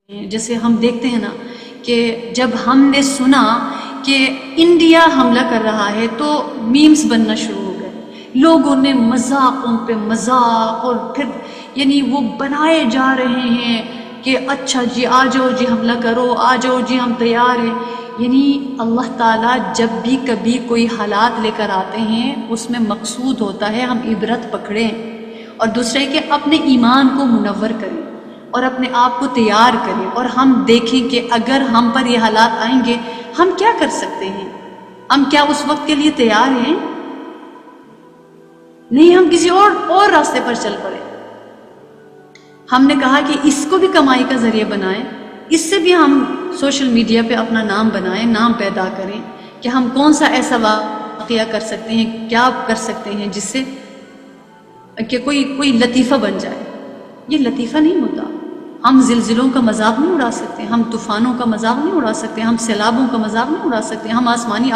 جیسے ہم دیکھتے ہیں نا کہ جب ہم نے سنا کہ انڈیا حملہ کر رہا ہے تو میمز بننا شروع ہو گئے، لوگوں نے مذاقوں پہ مذاق، اور پھر یعنی وہ بنائے جا رہے ہیں کہ اچھا جی آ جاؤ جی حملہ کرو، آ جاؤ جی ہم تیار ہیں۔ یعنی اللہ تعالیٰ جب بھی کبھی کوئی حالات لے کر آتے ہیں اس میں مقصود ہوتا ہے ہم عبرت پکڑیں، اور دوسرے کہ اپنے ایمان کو منور کریں اور اپنے آپ کو تیار کریں، اور ہم دیکھیں کہ اگر ہم پر یہ حالات آئیں گے ہم کیا کر سکتے ہیں، ہم کیا اس وقت کے لیے تیار ہیں؟ نہیں، ہم کسی اور راستے پر چل پڑے۔ ہم نے کہا کہ اس کو بھی کمائی کا ذریعہ بنائیں، اس سے بھی ہم سوشل میڈیا پہ اپنا نام بنائیں، نام پیدا کریں کہ ہم کون سا ایسا واقعہ کر سکتے ہیں، کیا کر سکتے ہیں جس سے کہ کوئی لطیفہ بن جائے۔ یہ لطیفہ نہیں ہوتا۔ ہم زلزلوں کا مذاق نہیں اڑا سکتے، ہم طوفانوں کا مذاق نہیں اڑا سکتے، ہم سیلابوں کا مذاق نہیں اڑا سکتے، ہم آسمانی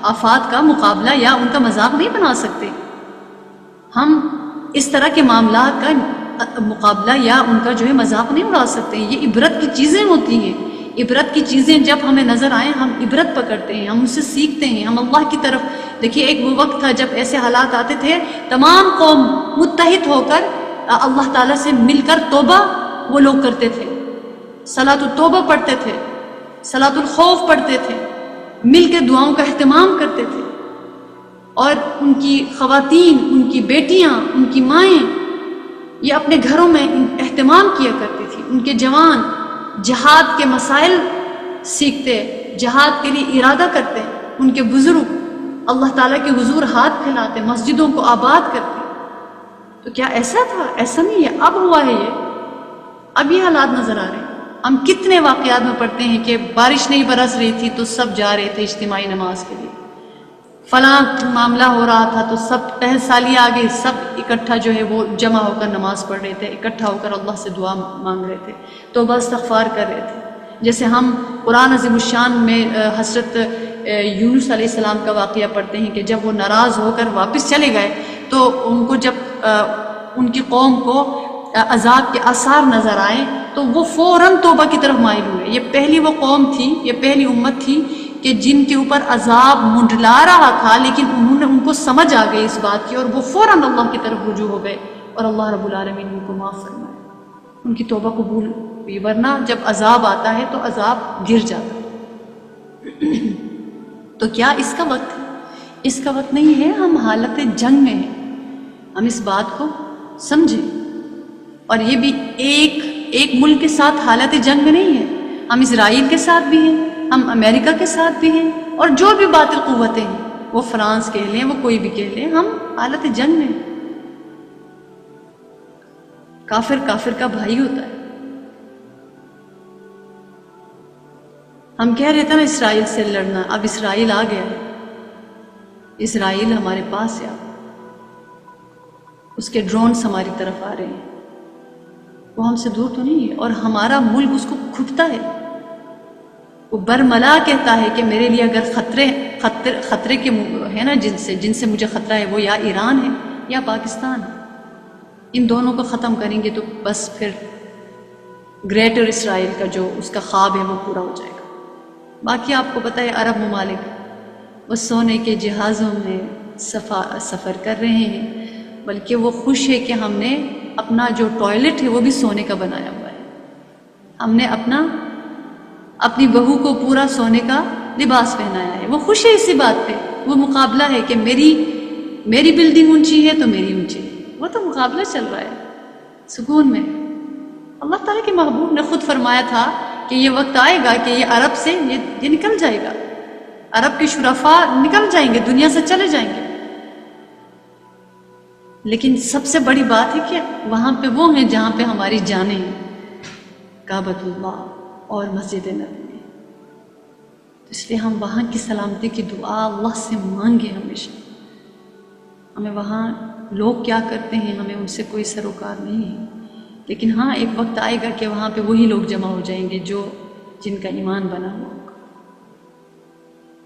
آفات کا مقابلہ یا ان کا مذاق نہیں بنا سکتے۔ ہم اس طرح کے معاملات کا مقابلہ یا ان کا جو ہے مذاق نہیں اڑا سکتے۔ یہ عبرت کی چیزیں ہوتی ہیں۔ عبرت کی چیزیں جب ہمیں نظر آئیں ہم عبرت پکڑتے ہیں، ہم ان سے سیکھتے ہیں، ہم اللہ کی طرف دیکھیے۔ ایک وہ وقت تھا جب ایسے حالات آتے تھے، تمام قوم متحد ہو کر اللہ تعالیٰ سے مل کر توبہ وہ لوگ کرتے تھے، صلاۃ التوبہ پڑھتے تھے، صلاۃ الخوف پڑھتے تھے، مل کے دعاؤں کا اہتمام کرتے تھے، اور ان کی خواتین، ان کی بیٹیاں، ان کی مائیں یہ اپنے گھروں میں اہتمام کیا کرتی تھی۔ ان کے جوان جہاد کے مسائل سیکھتے، جہاد کے لیے ارادہ کرتے، ان کے بزرگ اللہ تعالیٰ کے حضور ہاتھ پھیلاتے، مسجدوں کو آباد کرتے۔ تو کیا ایسا تھا؟ ایسا نہیں ہے، اب ہوا ہے یہ، اب یہ حالات نظر آ رہے ہیں۔ ہم کتنے واقعات میں پڑھتے ہیں کہ بارش نہیں برس رہی تھی تو سب جا رہے تھے اجتماعی نماز کے لیے، فلاں معاملہ ہو رہا تھا تو سب 10 سالی آ گئے، سب اکٹھا جو ہے وہ جمع ہو کر نماز پڑھ رہے تھے، اکٹھا ہو کر اللہ سے دعا مانگ رہے تھے، توبہ استغفار کر رہے تھے۔ جیسے ہم قرآن عظیم الشان میں حضرت یونس علیہ السلام کا واقعہ پڑھتے ہیں کہ جب وہ ناراض ہو کر واپس چلے گئے تو ان کو جب ان کی قوم کو عذاب کے آثار نظر آئے تو وہ فوراً توبہ کی طرف مائل ہوئے۔ یہ پہلی وہ قوم تھی، یہ پہلی امت تھی کہ جن کے اوپر عذاب منڈلا رہا تھا، لیکن انہوں نے ان کو سمجھ آ گئی اس بات کی اور وہ فوراً اللہ کی طرف رجوع ہو گئے، اور اللہ رب العالمین ان کو معاف فرمائے، ان کی توبہ قبول ہوئی۔ ورنہ جب عذاب آتا ہے تو عذاب گر جاتا ہے۔ تو کیا اس کا وقت ہے؟ اس کا وقت نہیں ہے، ہم حالت جنگ میں ہیں، ہم اس بات کو سمجھیں۔ اور یہ بھی ایک ملک کے ساتھ حالت جنگ میں نہیں ہے، ہم اسرائیل کے ساتھ بھی ہیں، ہم امریکہ کے ساتھ بھی ہیں، اور جو بھی باطل قوتیں ہیں، وہ فرانس کہہ لیں، وہ کوئی بھی کہہ لیں، ہم حالت جنگ میں ہیں۔ کافر کا بھائی ہوتا ہے۔ ہم کہہ رہے تھے نا اسرائیل سے لڑنا، اب اسرائیل آ گیا ہے، اسرائیل ہمارے پاس ہے، اس کے ڈرونز ہماری طرف آ رہے ہیں، وہ ہم سے دور تو نہیں ہے، اور ہمارا ملک اس کو کھپتا ہے۔ وہ برملا کہتا ہے کہ میرے لیے اگر خطرے کے ہے نا جن سے مجھے خطرہ ہے وہ یا ایران ہے یا پاکستان ہے، ان دونوں کو ختم کریں گے تو بس پھر گریٹر اسرائیل کا جو اس کا خواب ہے وہ پورا ہو جائے گا۔ باقی آپ کو پتہ ہے عرب ممالک وہ سونے کے جہازوں میں سفر کر رہے ہیں، بلکہ وہ خوش ہے کہ ہم نے اپنا جو ٹوائلٹ ہے وہ بھی سونے کا بنایا ہوا ہے، ہم نے اپنی بہو کو پورا سونے کا لباس پہنایا ہے، وہ خوش ہے اسی بات پہ۔ وہ مقابلہ ہے کہ میری بلڈنگ اونچی ہے تو میری اونچی ہے، وہ تو مقابلہ چل رہا ہے سکون میں۔ اللہ تعالیٰ کے محبوب نے خود فرمایا تھا کہ یہ وقت آئے گا کہ یہ عرب سے یہ نکل جائے گا، عرب کے شرفاء نکل جائیں گے، دنیا سے چلے جائیں گے۔ لیکن سب سے بڑی بات ہے کہ وہاں پہ وہ ہیں جہاں پہ ہماری جانیں ہیں، کعبۃ اللہ اور مسجد نبوی میں، اس لیے ہم وہاں کی سلامتی کی دعا اللہ سے مانگیں ہمیشہ۔ ہمیں وہاں لوگ کیا کرتے ہیں ہمیں ان سے کوئی سروکار نہیں ہے، لیکن ہاں ایک وقت آئے گا کہ وہاں پہ وہی لوگ جمع ہو جائیں گے جن کا ایمان بنا ہوا ہوگا۔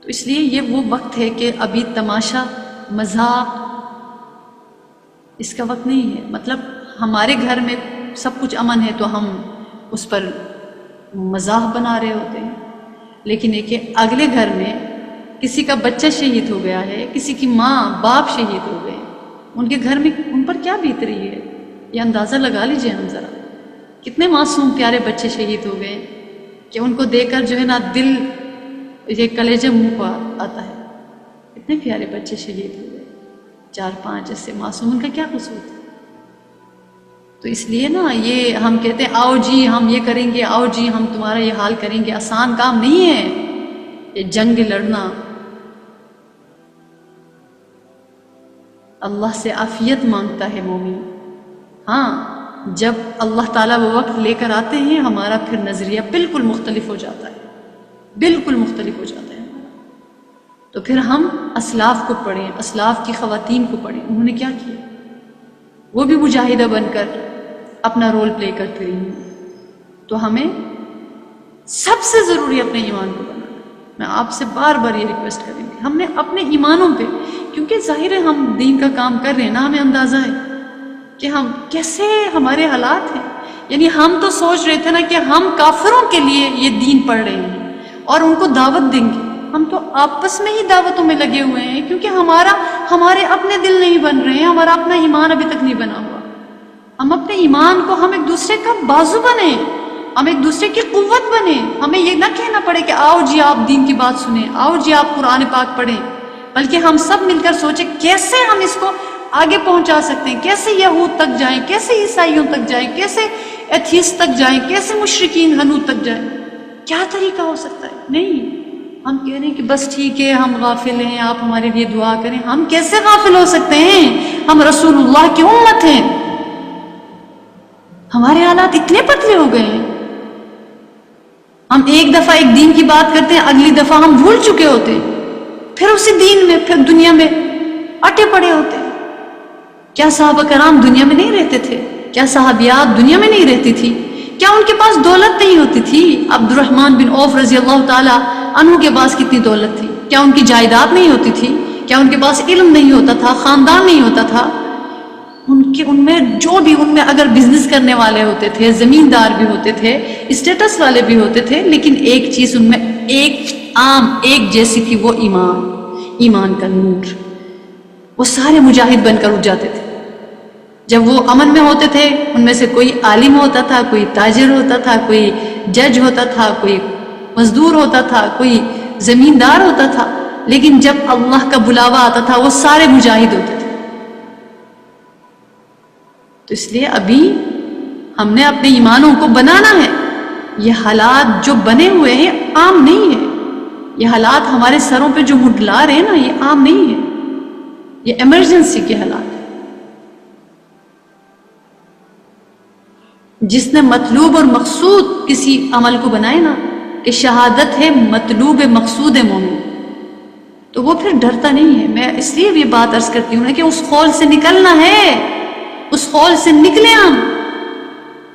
تو اس لیے یہ وہ وقت ہے کہ ابھی تماشا مذاق اس کا وقت نہیں ہے۔ مطلب ہمارے گھر میں سب کچھ امن ہے تو ہم اس پر مزاح بنا رہے ہوتے ہیں. لیکن ایک اگلے گھر میں کسی کا بچہ شہید ہو گیا ہے، کسی کی ماں باپ شہید ہو گئے، ان کے گھر میں ان پر کیا بیت رہی ہے، یہ اندازہ لگا لیجئے ہم ذرا. کتنے معصوم پیارے بچے شہید ہو گئے کہ ان کو دیکھ کر جو ہے نا دل، یہ کلیجہ منہ کو آتا ہے. اتنے پیارے بچے شہید ہو گئے، 4-5 ایسے معصوم، ان کا کیا قصور تھا؟ تو اس لیے نا یہ ہم کہتے ہیں آؤ جی ہم یہ کریں گے، آؤ جی ہم تمہارا یہ حال کریں گے، آسان کام نہیں ہے یہ جنگ لڑنا. اللہ سے عافیت مانگتا ہے مومن. ہاں جب اللہ تعالیٰ وہ وقت لے کر آتے ہیں ہمارا پھر نظریہ بالکل مختلف ہو جاتا ہے، بالکل مختلف ہو جاتا ہے ہمارا. تو پھر ہم اسلاف کو پڑھیں، اسلاف کی خواتین کو پڑھیں، انہوں نے کیا کیا، وہ بھی مجاہدہ بن کر اپنا رول پلے کرتے رہی ہیں. تو ہمیں سب سے ضروری اپنے ایمان کو بنانا. میں آپ سے بار بار یہ ریکویسٹ کریں گے، ہم نے اپنے ایمانوں پہ، کیونکہ ظاہر ہے ہم دین کا کام کر رہے ہیں نا، ہمیں اندازہ ہے کہ ہم کیسے ہمارے حالات ہیں. یعنی ہم تو سوچ رہے تھے نا کہ ہم کافروں کے لیے یہ دین پڑھ رہے ہیں اور ان کو دعوت دیں گے. ہم تو آپس میں ہی دعوتوں میں لگے ہوئے ہیں، کیونکہ ہمارے اپنے دل نہیں بن رہے ہیں، ہمارا اپنا ایمان ابھی تک نہیں بنا ہوا. ہم اپنے ایمان کو، ہم ایک دوسرے کا بازو بنیں، ہم ایک دوسرے کی قوت بنیں. ہمیں یہ نہ کہنا پڑے کہ آؤ جی آپ دین کی بات سنیں، آؤ جی آپ قرآن پاک پڑھیں، بلکہ ہم سب مل کر سوچیں کیسے ہم اس کو آگے پہنچا سکتے ہیں، کیسے یہود تک جائیں، کیسے عیسائیوں تک جائیں، کیسے ایتھیسٹ تک جائیں، کیسے مشرکین ہنود تک جائیں. کیا طریقہ ہو سکتا ہے؟ نہیں، ہم کہہ رہے ہیں کہ بس ٹھیک ہے ہم غافل ہیں، آپ ہمارے لیے دعا کریں. ہم کیسے غافل ہو سکتے ہیں؟ ہم رسول اللہ کی امت ہیں. ہمارے حالات اتنے پتلے ہو گئے ہیں، ہم ایک دفعہ ایک دین کی بات کرتے ہیں، اگلی دفعہ ہم بھول چکے ہوتے ہیں، پھر اسی دین میں، پھر دنیا میں اٹے پڑے ہوتے ہیں. کیا صحابہ کرام دنیا میں نہیں رہتے تھے؟ کیا صحابیات دنیا میں نہیں رہتی تھی؟ کیا ان کے پاس دولت نہیں ہوتی تھی؟ عبد الرحمن بن عوف رضی اللہ تعالی عنہ کے پاس کتنی دولت تھی؟ کیا ان کی جائیداد نہیں ہوتی تھی؟ کیا ان کے پاس علم نہیں ہوتا تھا، خاندان نہیں ہوتا تھا؟ ان میں اگر بزنس کرنے والے ہوتے تھے، زمیندار بھی ہوتے تھے، اسٹیٹس والے بھی ہوتے تھے، لیکن ایک چیز ان میں ایک عام، ایک جیسی تھی، وہ ایمان کا نور. وہ سارے مجاہد بن کر اٹھ جاتے تھے. جب وہ امن میں ہوتے تھے ان میں سے کوئی عالم ہوتا تھا، کوئی تاجر ہوتا تھا، کوئی جج ہوتا تھا، کوئی مزدور ہوتا تھا، کوئی زمیندار ہوتا تھا، لیکن جب اللہ کا بلاوا آتا تھا وہ سارے مجاہد ہوتے تھے. تو اس لیے ابھی ہم نے اپنے ایمانوں کو بنانا ہے. یہ حالات جو بنے ہوئے ہیں عام نہیں ہے، یہ حالات ہمارے سروں پہ جو منڈلا رہے ہیں نا، یہ عام نہیں ہے، یہ ایمرجنسی کے حالات ہیں. جس نے مطلوب اور مقصود کسی عمل کو بنائے نا کہ شہادت ہے مطلوب مقصود مومن، تو وہ پھر ڈرتا نہیں ہے. میں اس لیے بھی بات عرض کرتی ہوں نا کہ اس خول سے نکلنا ہے، اس خول سے نکلیں.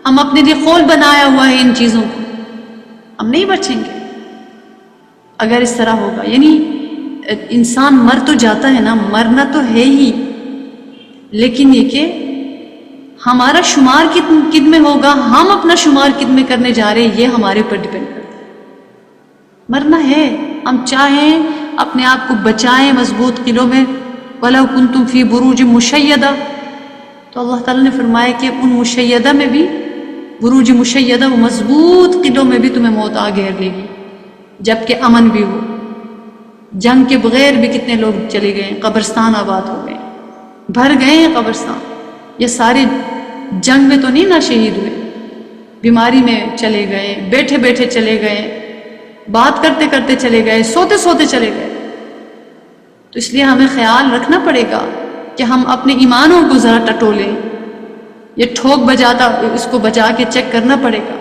ہم اپنے لیے خول بنایا ہوا ہے ان چیزوں کو، ہم نہیں بچیں گے اگر اس طرح ہوگا. یعنی انسان مر تو جاتا ہے نا، مرنا تو ہے ہی، لیکن یہ کہ ہمارا شمار کد میں ہوگا، ہم اپنا شمار کد میں کرنے جا رہے ہیں، یہ ہمارے پر ڈیپینڈ کرتا ہے. مرنا ہے، ہم چاہیں اپنے آپ کو بچائیں مضبوط قلعوں میں، وَلَوْ كُنْتُمْ فِي بُرُوجٍ مُشَيَّدَةٍ، تو اللہ تعالیٰ نے فرمایا کہ ان مشیدہ میں بھی، بروج مشیدہ، وہ مضبوط قلعوں میں بھی تمہیں موت آ گھیر لے گی، جبکہ امن بھی ہو. جنگ کے بغیر بھی کتنے لوگ چلے گئے، قبرستان آباد ہو گئے، بھر گئے ہیں قبرستان. یہ سارے جنگ میں تو نہیں نہ شہید ہوئے، بیماری میں چلے گئے، بیٹھے بیٹھے چلے گئے، بات کرتے کرتے چلے گئے، سوتے سوتے چلے گئے. تو اس لیے ہمیں خیال رکھنا پڑے گا کہ ہم اپنے ایمانوں کو ذرا ٹٹولیں. یہ ٹھوک بجاتا، اس کو بجا کے چیک کرنا پڑے گا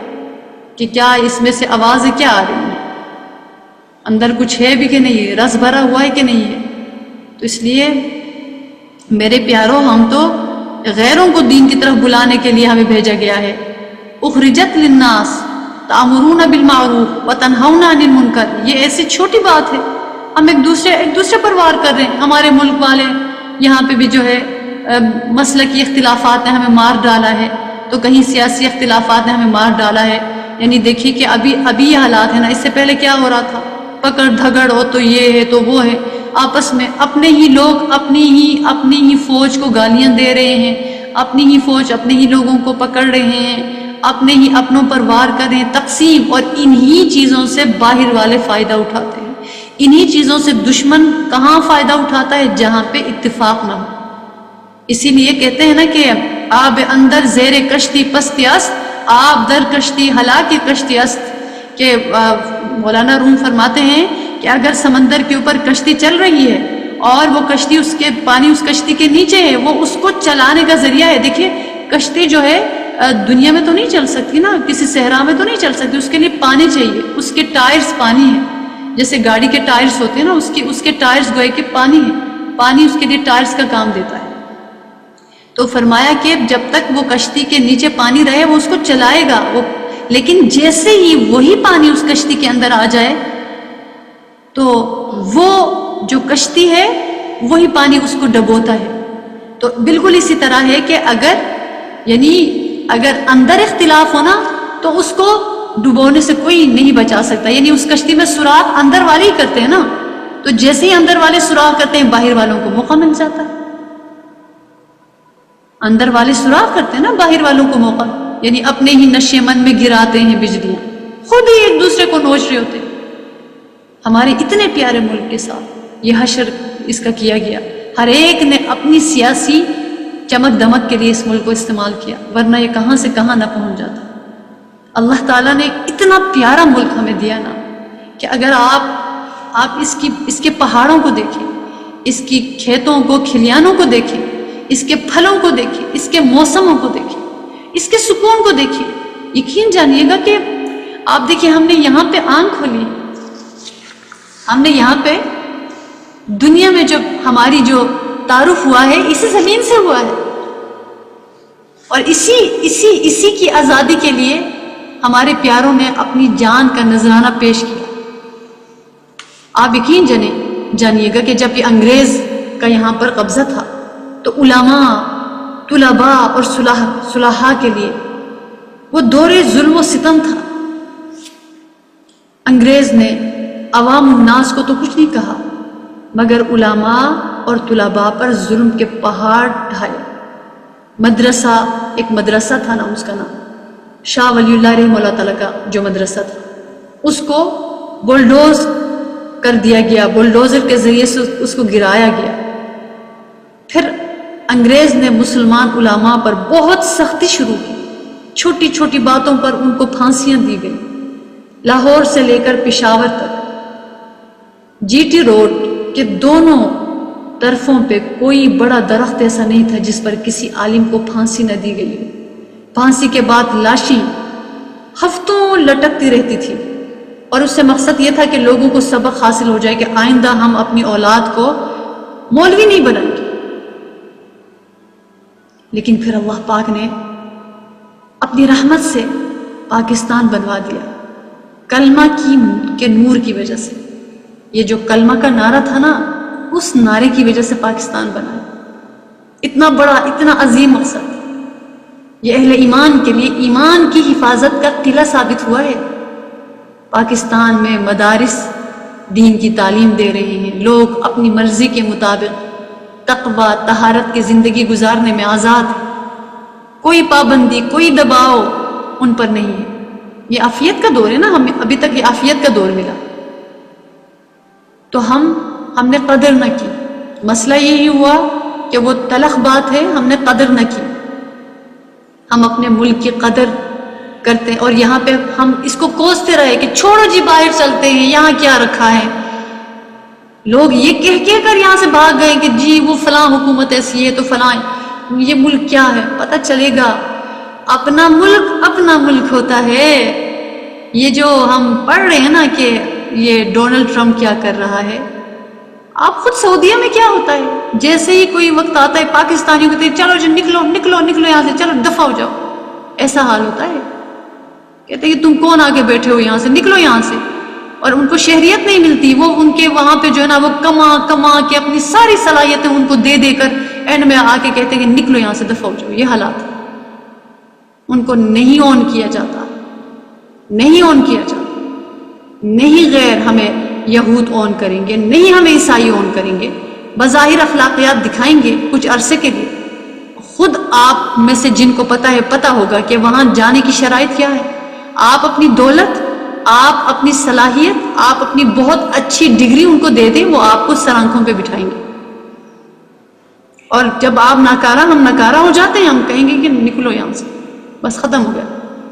کہ کیا اس میں سے آوازیں کیا آ رہی ہیں، اندر کچھ ہے بھی کہ نہیں ہے، رس بھرا ہوا ہے کہ نہیں ہے. تو اس لیے میرے پیاروں، ہم تو غیروں کو دین کی طرف بلانے کے لیے ہمیں بھیجا گیا ہے. اخرجت للناس تأمرون بالمعروف وتنہون عن المنکر. یہ ایسی چھوٹی بات ہے، ہم ایک دوسرے پر وار کر رہے ہیں. ہمارے ملک والے یہاں پہ بھی جو ہے مسلکی اختلافات نے ہمیں مار ڈالا ہے، تو کہیں سیاسی اختلافات نے ہمیں مار ڈالا ہے، یعنی دیکھیے کہ ابھی یہ حالات ہیں نا، اس سے پہلے کیا ہو رہا تھا، پکڑ دھگڑ ہو تو یہ ہے تو وہ ہے، آپس میں اپنے ہی لوگ اپنی ہی فوج کو گالیاں دے رہے ہیں، اپنی ہی فوج اپنے ہی لوگوں کو پکڑ رہے ہیں، اپنے ہی اپنوں پر وار کر رہے ہیں، تقسیم، اور انہی چیزوں سے باہر والے فائدہ اٹھاتے ہیں، انہی چیزوں سے دشمن کہاں فائدہ اٹھاتا ہے؟ جہاں پہ اتفاق نہ ہو۔ اسی لیے کہتے ہیں نا کہ آب اندر زیر کشتی پستی است، آب در کشتی ہلاکی کشتی است، کہ مولانا روم فرماتے ہیں کہ اگر سمندر کے اوپر کشتی چل رہی ہے اور وہ کشتی پانی اس کشتی کے نیچے ہے، وہ اس کو چلانے کا ذریعہ ہے۔ دیکھیے کشتی جو ہے دنیا میں تو نہیں چل سکتی نا، کسی صحرا میں تو نہیں چل سکتی، اس کے لیے پانی چاہیے، اس کے ٹائرز پانی ہے، جیسے گاڑی کے ٹائرز ہوتے ہیں نا، اس کے ٹائرز گوئے کہ پانی ہے، پانی اس کے لیے ٹائرز کا کام دیتا ہے۔ تو فرمایا کہ جب تک وہ کشتی کے نیچے پانی رہے وہ اس کو چلائے گا، لیکن جیسے ہی وہی پانی اس کشتی کے اندر آ جائے تو وہ جو کشتی ہے وہی پانی اس کو ڈبوتا ہے۔ تو بالکل اسی طرح ہے کہ اگر اندر اختلاف ہونا تو اس کو ڈبونے سے کوئی نہیں بچا سکتا، یعنی اس کشتی میں سوراخ اندر والے ہی کرتے ہیں نا، تو جیسے ہی اندر والے سوراخ کرتے ہیں باہر والوں کو موقع مل جاتا ہے، اندر والے سوراخ کرتے ہیں نا باہر والوں کو موقع، یعنی اپنے ہی نشے من میں گراتے ہیں بجلیاں، خود ہی ایک دوسرے کو نوچ رہے ہوتے ہیں۔ ہمارے اتنے پیارے ملک کے ساتھ یہ حشر اس کا کیا گیا، ہر ایک نے اپنی سیاسی چمک دمک کے لیے اس ملک کو استعمال کیا، ورنہ یہ کہاں سے کہاں نہ پہنچ جاتا۔ اللہ تعالیٰ نے اتنا پیارا ملک ہمیں دیا نا کہ اگر آپ اس کے پہاڑوں کو دیکھیں، اس کی کھیتوں کو کھلیانوں کو دیکھیں، اس کے پھلوں کو دیکھیں، اس کے موسموں کو دیکھیں، اس کے سکون کو دیکھیں، یقین جانیے گا کہ آپ دیکھیں ہم نے یہاں پہ آنکھ کھولی، ہم نے یہاں پہ دنیا میں جب ہماری جو تعارف ہوا ہے اسی زمین سے ہوا ہے، اور اسی کی آزادی کے لیے ہمارے پیاروں نے اپنی جان کا نذرانہ پیش کیا۔ آپ یقین جانیے گا کہ جب یہ انگریز کا یہاں پر قبضہ تھا تو علماء، طلباء اور صلحاء کے لیے وہ دور ظلم و ستم تھا۔ انگریز نے عوام الناس کو تو کچھ نہیں کہا، مگر علماء اور طلباء پر ظلم کے پہاڑ ڈھائے۔ ایک مدرسہ تھا نا، اس کا نام شاہ ولی اللہ رحمہ اللہ تعالیٰ کا جو مدرسہ تھا، اس کو بلڈوز کر دیا گیا، بلڈوزر کے ذریعے سے اس کو گرایا گیا۔ پھر انگریز نے مسلمان علماء پر بہت سختی شروع کی، چھوٹی چھوٹی باتوں پر ان کو پھانسیاں دی گئی۔ لاہور سے لے کر پشاور تک جی ٹی روڈ کے دونوں طرفوں پہ کوئی بڑا درخت ایسا نہیں تھا جس پر کسی عالم کو پھانسی نہ دی گئی ہو۔ پھانسی کے بعد لاشیں ہفتوں لٹکتی رہتی تھی، اور اس سے مقصد یہ تھا کہ لوگوں کو سبق حاصل ہو جائے کہ آئندہ ہم اپنی اولاد کو مولوی نہیں بنائیں گے۔ لیکن پھر اللہ پاک نے اپنی رحمت سے پاکستان بنوا دیا، کلمہ کے نور کی وجہ سے۔ یہ جو کلمہ کا نعرہ تھا نا، اس نعرے کی وجہ سے پاکستان بنا۔ اتنا بڑا، اتنا عظیم مقصد یہ اہل ایمان کے لیے ایمان کی حفاظت کا قلعہ ثابت ہوا ہے۔ پاکستان میں مدارس دین کی تعلیم دے رہے ہیں، لوگ اپنی مرضی کے مطابق تقوی طہارت کی زندگی گزارنے میں آزاد ہیں، کوئی پابندی، کوئی دباؤ ان پر نہیں ہے۔ یہ عافیت کا دور ہے نا، ہمیں ابھی تک یہ عافیت کا دور ملا، تو ہم نے قدر نہ کی۔ مسئلہ یہی ہوا کہ وہ تلخ بات ہے، ہم نے قدر نہ کی۔ ہم اپنے ملک کی قدر کرتے ہیں اور یہاں پہ ہم اس کو کوستے رہے کہ چھوڑو جی باہر چلتے ہیں، یہاں کیا رکھا ہے۔ لوگ یہ کہہ کر یہاں سے بھاگ گئے کہ جی وہ فلاں حکومت ایسی ہے تو فلاں، یہ ملک کیا ہے پتہ چلے گا۔ اپنا ملک ہوتا ہے۔ یہ جو ہم پڑھ رہے ہیں نا کہ یہ ڈونلڈ ٹرمپ کیا کر رہا ہے، آپ خود سعودیہ میں کیا ہوتا ہے، جیسے ہی کوئی وقت آتا ہے پاکستانیوں کہتے ہیں چلو جی نکلو یہاں سے، چلو دفع ہو جاؤ، ایسا حال ہوتا ہے۔ کہتے ہیں کہ تم کون آگے بیٹھے ہو یہاں سے، نکلو یہاں سے۔ اور ان کو شہریت نہیں ملتی، وہ ان کے وہاں پہ جو ہے نا وہ کما کے اپنی ساری صلاحیتیں ان کو دے کر اینڈ میں آ کے کہتے ہیں کہ نکلو یہاں سے، دفع ہو جاؤ۔ یہ حالات ان کو نہیں آن کیا جاتا۔ نہیں آن کیا جاتا، نہیں غیر ہمیں یہود آن کریں گے، نہیں ہمیں عیسائی آن کریں گے، بظاہر اخلاقیات دکھائیں گے کچھ عرصے کے لیے. خود آپ میں سے جن کو پتہ ہوگا کہ وہاں جانے کی شرائط کیا ہے. آپ اپنی دولت، آپ اپنی صلاحیت، آپ اپنی بہت اچھی ڈگری ان کو دے دیں، وہ آپ کو سر آنکھوں پہ بٹھائیں گے. اور جب آپ ہم ناکارہ ہو جاتے ہیں، ہم کہیں گے کہ نکلو یہاں سے، بس ختم ہو گیا.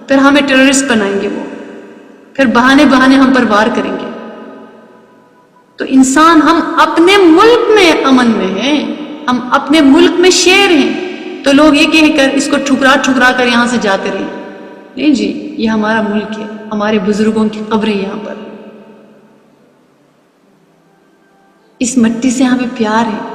پھر ہمیں ٹیررسٹ بنائیں گے وہ، پھر بہانے ہم پر وار کریں گے. تو انسان، ہم اپنے ملک میں امن میں ہیں، ہم اپنے ملک میں شیر ہیں، تو لوگ یہ کہہ کر اس کو ٹھکرا کر یہاں سے جاتے رہے. نہیں جی، یہ ہمارا ملک ہے، ہمارے بزرگوں کی قبریں یہاں پر. اس مٹی سے ہمیں پیار ہے.